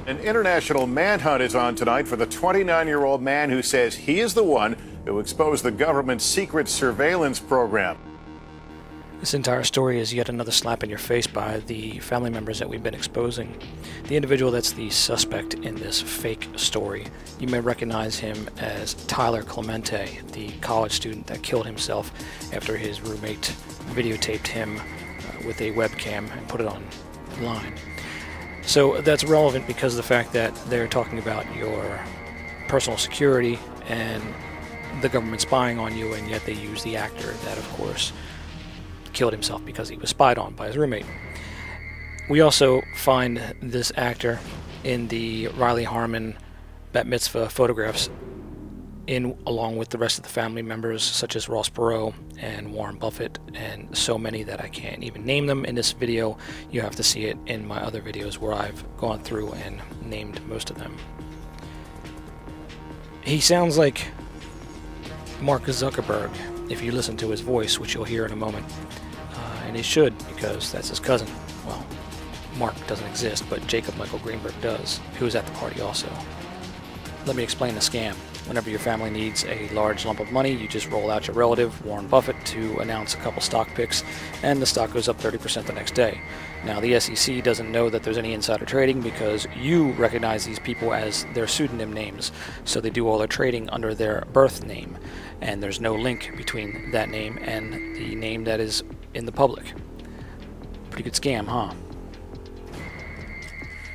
An international manhunt is on tonight for the 29-year-old man who says he is the one who exposed the government's secret surveillance program. This entire story is yet another slap in your face by the family members that we've been exposing. The individual that's the suspect in this fake story, you may recognize him as Tyler Clemente, the college student that killed himself after his roommate videotaped him with a webcam and put it online. So that's relevant because of the fact that they're talking about your personal security and the government spying on you, and yet they use the actor that, of course, killed himself because he was spied on by his roommate. We also find this actor in the Riley Harmon bat mitzvah photographs along with the rest of the family members, such as Ross Perot and Warren Buffett, and so many that I can't even name them in this video. You have to see it in my other videos where I've gone through and named most of them. He sounds like Mark Zuckerberg if you listen to his voice, which you'll hear in a moment. And he should, because that's his cousin. Well, Mark doesn't exist, but Jacob Michael Greenberg does, who was at the party also. Let me explain the scam. Whenever your family needs a large lump of money, you just roll out your relative, Warren Buffett, to announce a couple stock picks, and the stock goes up 30% the next day. Now, the SEC doesn't know that there's any insider trading because you recognize these people as their pseudonym names, so they do all their trading under their birth name, and there's no link between that name and the name that is in the public. Pretty good scam, huh?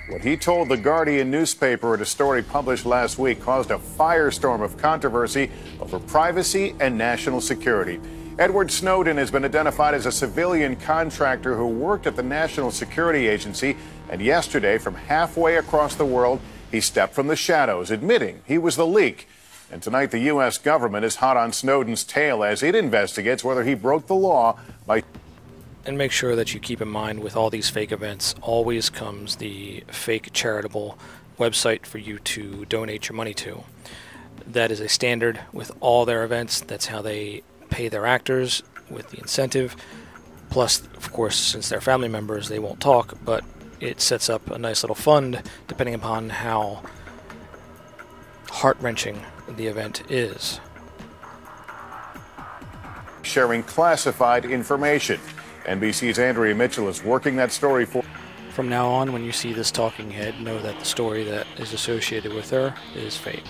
What he told the Guardian newspaper in a story published last week caused a firestorm of controversy over privacy and national security. Edward Snowden has been identified as a civilian contractor who worked at the National Security Agency, and yesterday, from halfway across the world, he stepped from the shadows, admitting he was the leak. And tonight, the U.S. government is hot on Snowden's tail as it investigates whether he broke the law by... And make sure that you keep in mind with all these fake events, always comes the fake charitable website for you to donate your money to. That is a standard with all their events. That's how they pay their actors, with the incentive. Plus, of course, since they're family members, they won't talk, but it sets up a nice little fund depending upon how heart-wrenching the event is. Sharing classified information. NBC's Andrea Mitchell is working that story for... From now on, when you see this talking head, know that the story that is associated with her is fake.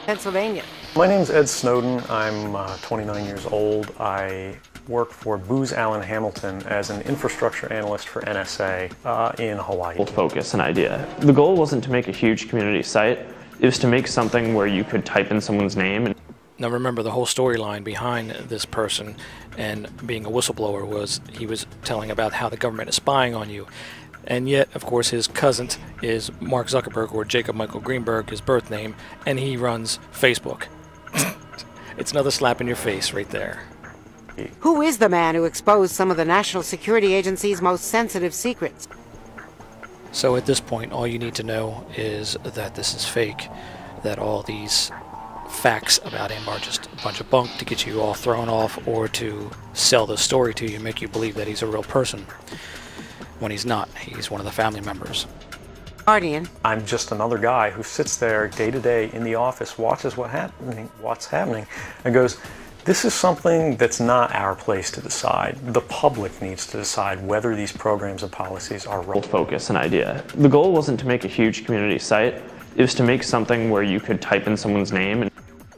Pennsylvania. My name's Ed Snowden. I'm 29 years old. I work for Booz Allen Hamilton as an infrastructure analyst for NSA in Hawaii. Focus and idea. The goal wasn't to make a huge community site. It was to make something where you could type in someone's name. And now remember, the whole storyline behind this person and being a whistleblower was he was telling about how the government is spying on you. And yet, of course, his cousin is Mark Zuckerberg, or Jacob Michael Greenberg, his birth name, and he runs Facebook. It's another slap in your face right there. Who is the man who exposed some of the National Security Agency's most sensitive secrets? So at this point, all you need to know is that this is fake, that all these facts about him are just a bunch of bunk to get you all thrown off or to sell the story to you, make you believe that he's a real person, when he's not. He's one of the family members. Guardian. I'm just another guy who sits there day to day in the office, watches what's happening, and goes, this is something that's not our place to decide. The public needs to decide whether these programs and policies are right. Focus and idea. The goal wasn't to make a huge community site. It was to make something where you could type in someone's name. And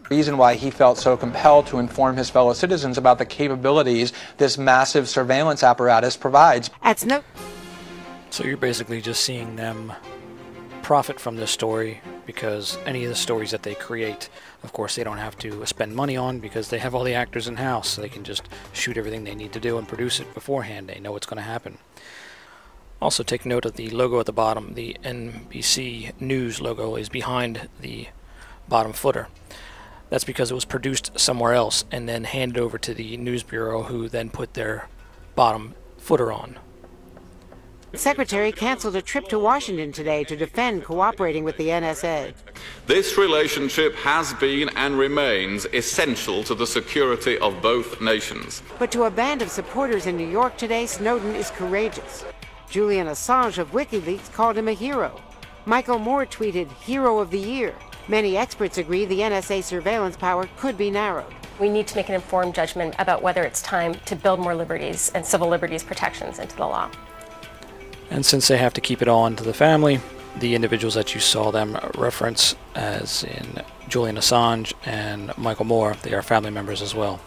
reason why he felt so compelled to inform his fellow citizens about the capabilities this massive surveillance apparatus provides. So you're basically just seeing them profit from this story, because any of the stories that they create, of course, they don't have to spend money on because they have all the actors in-house, so they can just shoot everything they need to do and produce it beforehand. They know what's going to happen. Also, take note of the logo at the bottom. The NBC News logo is behind the bottom footer. That's because it was produced somewhere else and then handed over to the News Bureau, who then put their bottom footer on. The Secretary canceled a trip to Washington today to defend cooperating with the NSA. This relationship has been and remains essential to the security of both nations. But to a band of supporters in New York today, Snowden is courageous. Julian Assange of WikiLeaks called him a hero. Michael Moore tweeted, "Hero of the Year." Many experts agree the NSA surveillance power could be narrowed. We need to make an informed judgment about whether it's time to build more liberties and civil liberties protections into the law. And since they have to keep it all into the family, the individuals that you saw them reference, as in Julian Assange and Michael Moore, they are family members as well.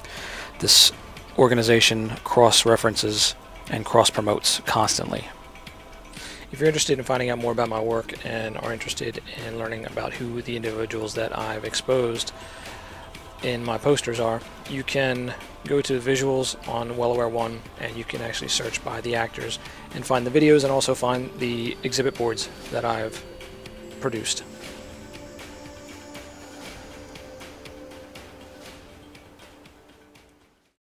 This organization cross-references and cross-promotes constantly. If you're interested in finding out more about my work and are interested in learning about who the individuals that I've exposed in my posters are, you can go to visuals on Well-Aware 1 and you can actually search by the actors and find the videos and also find the exhibit boards that I've produced.